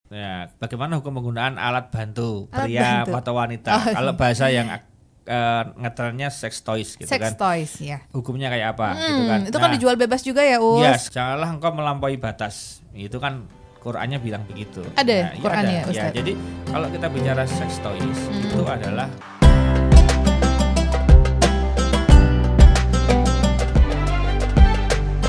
Ya, bagaimana hukum penggunaan alat bantu Alat pria bantu. atau wanita? Oh, Kalau bahasa yang ngetrennya sex toys gitu Sex kan. toys ya. Hukumnya kayak apa gitu kan. Itu kan dijual bebas juga ya, Us. Yes, janganlah engkau melampaui batas. Itu kan Qur'annya bilang begitu. Ada iya Qur'annya, ada. Ya, Ustaz? jadi kalau kita bicara sex toys itu adalah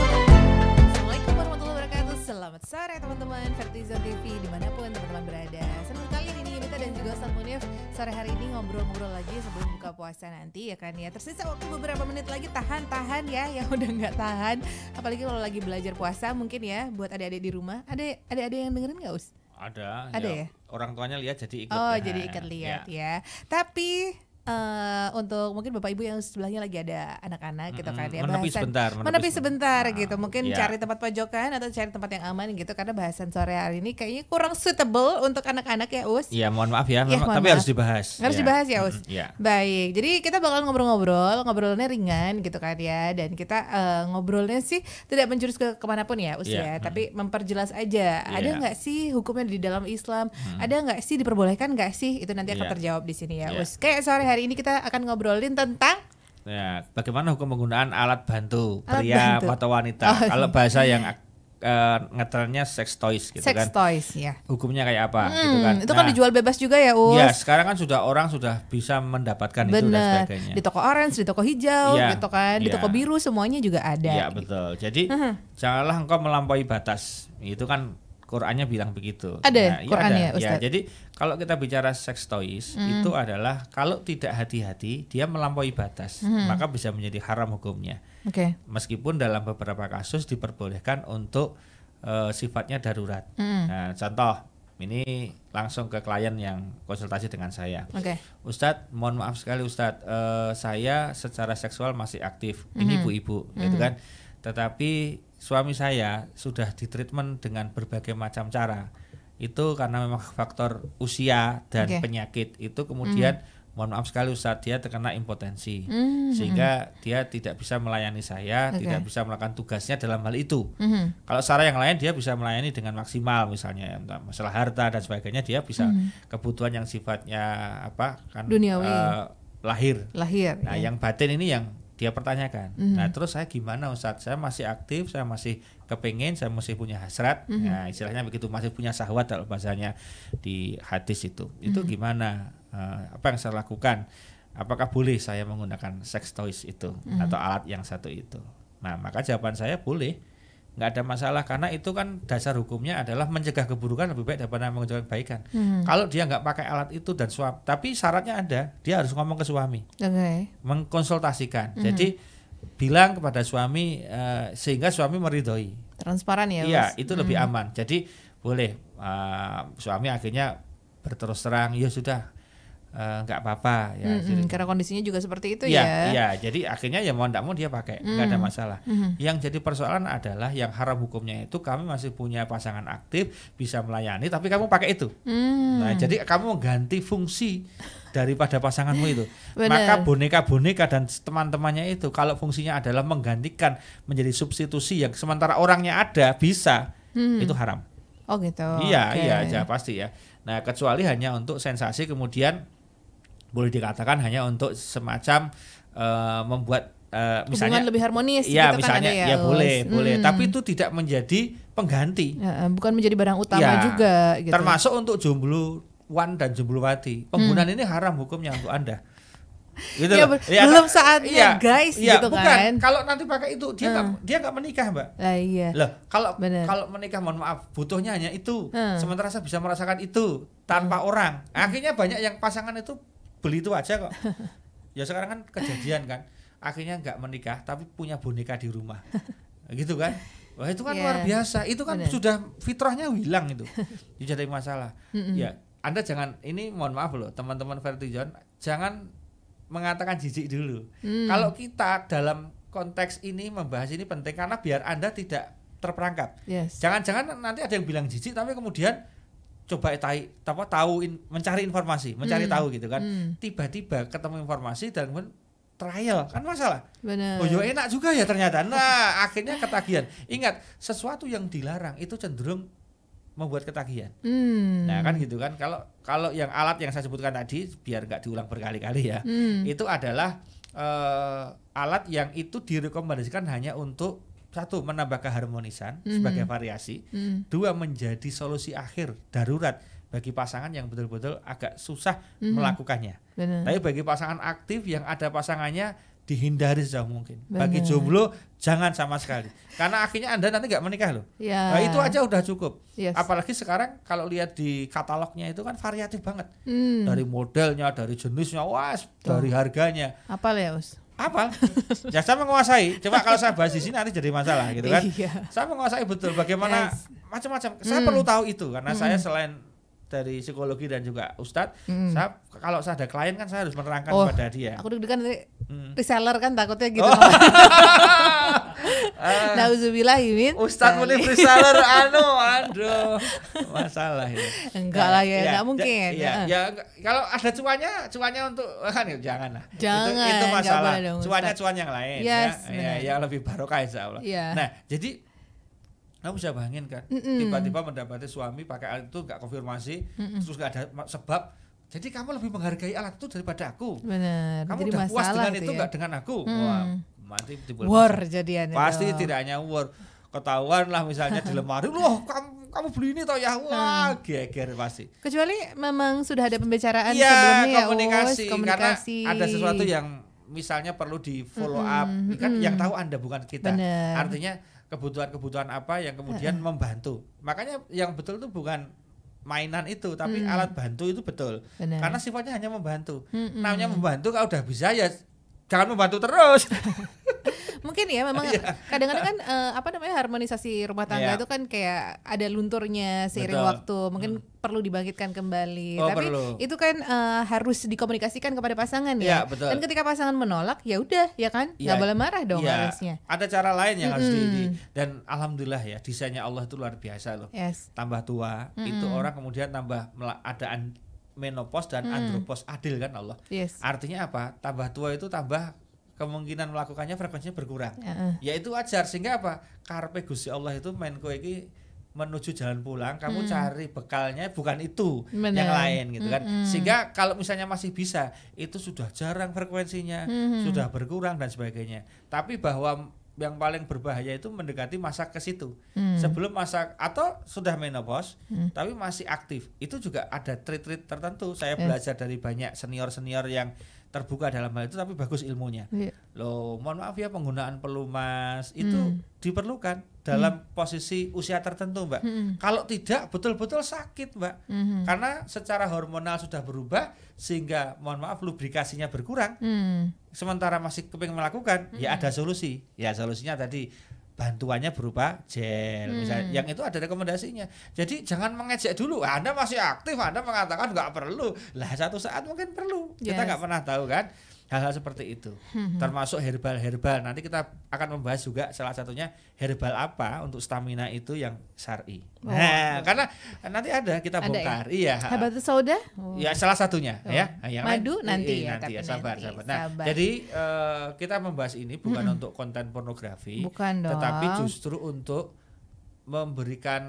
Assalamualaikum warahmatullahi wabarakatuh. Selamat sore teman-teman Vertizon TV dimanapun teman-teman berada. Senang sekali Dini Yunita dan juga Ustaz Munif sore hari ini ngobrol-ngobrol lagi sebelum buka puasa nanti ya kan ya. Tersisa waktu beberapa menit lagi, tahan ya yang udah nggak tahan. Apalagi kalau lagi belajar puasa mungkin ya buat adik-adik di rumah. Ada adik-adik yang dengerin nggak, Us? ada ya? Orang tuanya lihat jadi ikut. Oh, Nah, jadi ikat lihat ya. Tapi untuk mungkin bapak ibu yang sebelahnya lagi ada anak-anak gitu kan ya, menepi sebentar gitu, mungkin ya. cari tempat pojokan atau cari tempat yang aman gitu, karena bahasan sore hari ini kayaknya kurang suitable untuk anak-anak ya, Us. Iya, mohon maaf ya, Ya, mohon tapi maaf. harus dibahas. Dibahas ya, Us. Ya. Baik, jadi kita bakal ngobrolnya ringan gitu kan ya, dan kita ngobrolnya sih tidak menjurus ke kemanapun ya, Us ya, tapi memperjelas aja. Ada nggak sih hukumnya di dalam Islam? Ada nggak sih, diperbolehkan nggak sih? Itu nanti akan terjawab di sini ya, Us. Kayak sore hari ini kita akan ngobrolin tentang Ya, bagaimana hukum penggunaan alat bantu Alat pria bantu. atau wanita? Oh, Kalau bahasa yang ngetrennya sex toys gitu sex kan. toys ya. Hukumnya kayak apa gitu kan. Itu kan dijual bebas juga ya, Us. Ya, sekarang kan orang sudah bisa mendapatkan itu dan Bener. sebagainya. Di toko orange, di toko hijau Ya, gitu kan, di ya. toko biru semuanya juga ada. Iya, betul. Jadi janganlah engkau melampaui batas. Itu kan Qur'annya bilang begitu. Ada Qur'annya, ada. Ya, Ustaz? jadi kalau kita bicara sex toys itu adalah kalau tidak hati-hati dia melampaui batas, maka bisa menjadi haram hukumnya. Oke. Meskipun dalam beberapa kasus diperbolehkan untuk sifatnya darurat. Nah, contoh ini langsung ke klien yang konsultasi dengan saya. Oke. Ustadz, mohon maaf sekali Ustadz, saya secara seksual masih aktif. Ini ibu-ibu, gitu kan. Tetapi suami saya sudah ditreatment dengan berbagai macam cara. Itu karena memang faktor usia dan penyakit itu kemudian mohon maaf sekali Ustadz, dia terkena impotensi. Sehingga dia tidak bisa melayani saya, tidak bisa melakukan tugasnya dalam hal itu. Kalau secara yang lain dia bisa melayani dengan maksimal, misalnya masalah harta dan sebagainya, dia bisa kebutuhan yang sifatnya apa kan Duniawi. lahir. Nah, ya. yang batin ini yang dia pertanyakan. Nah, terus saya gimana Ustadz? Saya masih aktif, saya masih kepengen, saya masih punya hasrat. Nah, istilahnya begitu, masih punya syahwat kalau bahasanya di hadis itu. Itu gimana? Apa yang saya lakukan? Apakah boleh saya menggunakan sex toys itu atau alat yang satu itu? Nah, maka jawaban saya boleh. Nggak ada masalah, karena itu kan dasar hukumnya adalah mencegah keburukan lebih baik daripada mengerjakan kebaikan. Kalau dia nggak pakai alat itu dan suami, tapi syaratnya ada, dia harus ngomong ke suami, mengkonsultasikan. Jadi bilang kepada suami sehingga suami meridhoi. Transparan ya, Iya, Us. itu lebih aman. Jadi boleh suami akhirnya berterus terang, ya sudah nggak apa-apa ya. Karena kondisinya juga seperti itu ya. Iya, jadi akhirnya ya mau nggak mau dia pakai, nggak ada masalah. Yang jadi persoalan adalah yang haram hukumnya itu kami masih punya pasangan aktif, bisa melayani, tapi kamu pakai itu. Nah, jadi kamu mengganti fungsi daripada pasanganmu itu. Bener. Maka boneka-boneka dan teman-temannya itu kalau fungsinya adalah menggantikan, menjadi substitusi yang sementara orangnya ada bisa, itu haram. Oh gitu. Iya, Oke. iya aja pasti ya. Nah, kecuali hanya untuk sensasi, kemudian boleh dikatakan hanya untuk semacam membuat misalnya hubungan lebih harmonis ya, gitu misalnya kan ada ya Us. boleh, tapi itu tidak menjadi pengganti. Ya, bukan menjadi barang utama Ya, juga gitu. termasuk untuk jombloan dan jombluwati. Penggunaan ini haram hukumnya untuk Anda. Gitu Ya, loh. belum saatnya, guys, gitu bukan. kan. Kalau nanti pakai itu dia nggak menikah, Mbak. Iya. Loh, kalau Bener. menikah mohon maaf, butuhnya hanya itu. Sementara saya bisa merasakan itu tanpa orang. Akhirnya banyak yang pasangan itu beli itu aja kok. Ya sekarang kan kejadian kan. Akhirnya nggak menikah tapi punya boneka di rumah. Gitu kan? Wah, itu kan luar biasa. Itu kan sudah fitrahnya hilang itu. Jadi masalah. Ya, Anda jangan, ini mohon maaf loh teman-teman Vertizon, jangan mengatakan jijik dulu. Kalau kita dalam konteks ini membahas ini penting karena biar Anda tidak terperangkap. Yes. Jangan-jangan nanti ada yang bilang jijik tapi kemudian coba mencari informasi, mencari tahu gitu kan. Tiba-tiba ketemu informasi dan kemudian trial, kan masalah. Benar. Oh, yo enak juga ya ternyata. Nah, akhirnya ketagihan. Ingat, sesuatu yang dilarang itu cenderung membuat ketagihan. Nah kan gitu kan. Kalau yang alat yang saya sebutkan tadi biar nggak diulang berkali-kali ya, itu adalah alat yang itu direkomendasikan hanya untuk satu menambah keharmonisan sebagai variasi, dua menjadi solusi akhir darurat bagi pasangan yang betul-betul agak susah melakukannya. Benar. Tapi bagi pasangan aktif yang ada pasangannya dihindari sejauh mungkin. Bagi jomblo jangan sama sekali. Karena akhirnya Anda nanti nggak menikah loh. Ya. Nah, itu aja udah cukup. Yes. Apalagi sekarang kalau lihat di katalognya itu kan variatif banget. Dari modelnya, dari jenisnya, dari harganya. Apal ya, Us? Apal? Ya saya menguasai. Coba kalau saya bahas di sini nanti jadi masalah gitu kan. Iya. Saya menguasai betul bagaimana macam-macam. Saya perlu tahu itu karena saya selain dari psikologi dan juga ustadz, saya kalau saya ada klien kan saya harus menerangkan kepada dia. Aku deg-degan nanti reseller kan takutnya gitu. Nauzubillah Min. Ustadz boleh reseller aduh masalah ini. Enggak lah ya, enggak mungkin. Ya kalau ada cuannya untuk kan jangan lah. Jangan, itu masalah. Dong, cuan yang lain yes, ya yang lebih barokah insyaallah. Yeah. Nah, jadi kamu bisa bayangin kan, tiba-tiba mendapati suami pakai alat itu nggak konfirmasi, terus nggak ada sebab, jadi kamu lebih menghargai alat itu daripada aku. Benar. Kamu jadi udah puas dengan itu ya? nggak dengan aku? Wah, mati war jadian. Pasti tidak hanya war, ketahuan lah misalnya di lemari, loh kamu beli ini toh ya, wah geger pasti. Kecuali memang sudah ada pembicaraan ya, sebelumnya komunikasi, ya, karena ada sesuatu yang misalnya perlu di follow up, kan yang tahu Anda bukan kita. Bener. Artinya kebutuhan-kebutuhan apa yang kemudian membantu. Makanya yang betul itu bukan mainan itu, tapi alat bantu itu betul. Bener. Karena sifatnya hanya membantu. Namanya membantu, kalau udah bisa ya jangan membantu terus. Mungkin ya memang kadang-kadang kan harmonisasi rumah tangga itu kan kayak ada lunturnya seiring waktu, mungkin perlu dibangkitkan kembali. Tapi perlu. Itu kan harus dikomunikasikan kepada pasangan ya. Betul. Dan ketika pasangan menolak ya udah ya kan, nggak boleh marah dong harusnya. Ada cara lain yang harus dan alhamdulillah ya desainnya Allah itu luar biasa loh. Yes. Tambah tua itu orang kemudian tambah ada menopause dan andropause adil kan Allah. Yes. Artinya apa? Tambah tua itu tambah kemungkinan melakukannya frekuensinya berkurang. Ya itu wajar, sehingga apa? Karpe Gusti Allah itu menko iki menuju jalan pulang, kamu cari bekalnya bukan itu, yang lain gitu kan. Sehingga kalau misalnya masih bisa, itu sudah jarang frekuensinya, sudah berkurang dan sebagainya. Tapi bahwa yang paling berbahaya itu mendekati masa ke situ. Sebelum masa atau sudah menopause tapi masih aktif. Itu juga ada trait-trait tertentu. Saya belajar dari banyak senior-senior yang terbuka dalam hal itu tapi bagus ilmunya. Loh, mohon maaf ya, penggunaan pelumas itu diperlukan dalam posisi usia tertentu, Mbak. Kalau tidak betul-betul sakit, Mbak. Karena secara hormonal sudah berubah sehingga mohon maaf lubrikasinya berkurang. Sementara masih kepingin melakukan, ya ada solusi. Ya solusinya tadi bantuannya berupa gel misalnya, yang itu ada rekomendasinya. Jadi jangan mengejek dulu, Anda masih aktif, Anda mengatakan nggak perlu, lah satu saat mungkin perlu. Kita nggak pernah tahu kan hal-hal seperti itu. Termasuk herbal. Nanti kita akan membahas juga salah satunya herbal apa untuk stamina itu yang syar'i. Nah, karena nanti ada kita bongkar. Iya. Habatus sauda? Ya salah satunya ya. Yang madu lain, nanti ya. Nanti ya, sabar. Nah, jadi kita membahas ini bukan untuk konten pornografi, bukan dong, tetapi justru untuk memberikan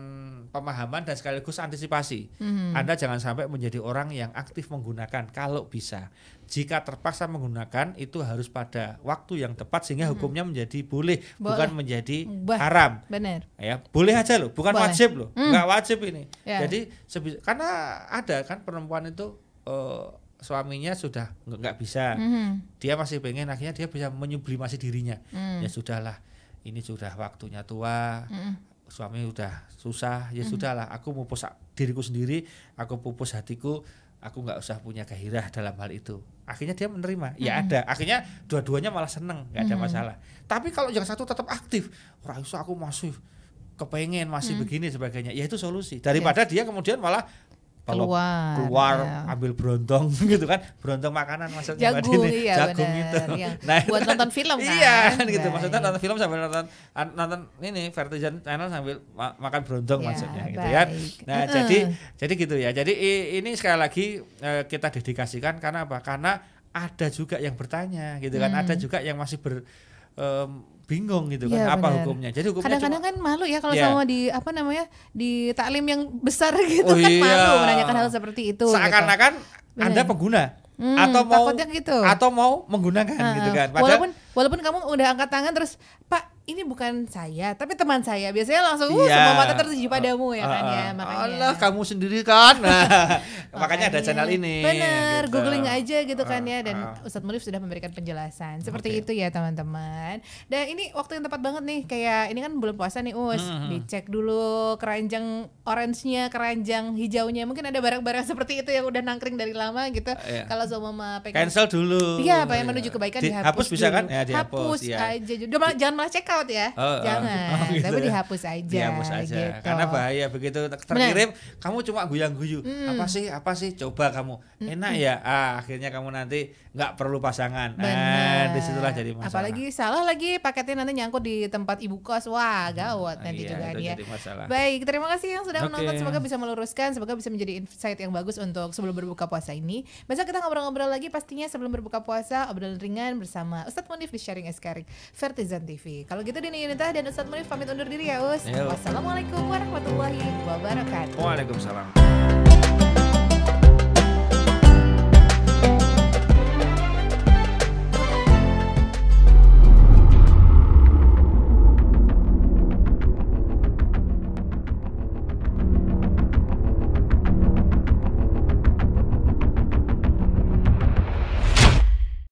pemahaman dan sekaligus antisipasi. Anda jangan sampai menjadi orang yang aktif menggunakan. Kalau bisa, jika terpaksa menggunakan itu harus pada waktu yang tepat sehingga hukumnya menjadi boleh, bukan menjadi haram. Benar. Ya, boleh aja loh, bukan wajib loh. Enggak wajib ini. Jadi karena ada kan perempuan itu suaminya sudah nggak bisa, dia masih pengen, akhirnya dia bisa menyublimasi dirinya. Ya sudahlah, ini sudah waktunya tua. Suami udah susah, ya sudahlah, aku pupus diriku sendiri, aku pupus hatiku, aku nggak usah punya gairah dalam hal itu. Akhirnya dia menerima, ya ada. Akhirnya dua-duanya malah seneng, nggak ada masalah. Tapi kalau yang satu tetap aktif, Raisa aku masih kepengen, masih begini sebagainya, ya itu solusi. Daripada dia kemudian malah keluar ambil brontong gitu kan, brontong makanan maksudnya jagung, jagung gitu. Nah, buat nonton film kan. Iya gitu, maksudnya nonton film sambil nonton ini Vertizen Channel sambil makan brontong maksudnya gitu kan. Nah, jadi gitu ya. Jadi ini sekali lagi kita dedikasikan karena apa? Karena ada juga yang bertanya gitu kan, ada juga yang masih bingung gitu kan, Iya, apa benar. hukumnya. Jadi hukumnya Kadang-kadang kan malu ya kalau Iya. sama di di taklim yang besar gitu Oh, kan iya. malu menanyakan hal seperti itu. seakan-akan Gitu. Anda Benar. pengguna atau mau menggunakan gitu kan. Padahal Walaupun kamu udah angkat tangan terus, Pak, ini bukan saya, tapi teman saya. Biasanya langsung iya. semua mata tertuju padamu ya kan ya, makanya. Allah, kamu sendiri kan. Nah, makanya ada channel ini. Bener, gitu. googling aja gitu kan ya. Dan Ustadz Munif sudah memberikan penjelasan. Seperti itu ya teman-teman. Dan ini waktu yang tepat banget nih. Kayak ini kan bulan puasa nih Us. Dicek dulu keranjang orange-nya, keranjang hijaunya. Mungkin ada barang-barang seperti itu yang udah nangkring dari lama gitu. Iya. Kalau sama pengen Cancel dulu. Iya, pengen menuju kebaikan dihapus bisa dulu. kan? Ya, dihapus. Hapus Iya. aja. Jangan malah check out ya. Jangan. gitu. Tapi dihapus aja. Dihapus aja. Gitu. Karena bahaya begitu terkirim, kamu cuma guyang-guyu. Apa sih? Coba kamu. Enak ya? Akhirnya kamu nanti nggak perlu pasangan. Disitulah jadi masalah. Apalagi salah lagi paketnya nanti nyangkut di tempat ibu kos. Wah, gawat nanti juga itu dia. jadi masalah. Baik, terima kasih yang sudah Oke. menonton. Semoga bisa meluruskan, semoga bisa menjadi insight yang bagus untuk sebelum berbuka puasa ini. Besok kita ngobrol-ngobrol lagi pastinya sebelum berbuka puasa, obrolan ringan bersama Ustadz Munif di Sharing Eskaring Vertizan TV. Kalau gitu Dini Yunita dan Ustadz Munif pamit undur diri ya Us. Yuk. Wassalamualaikum warahmatullahi wabarakatuh. Waalaikumsalam.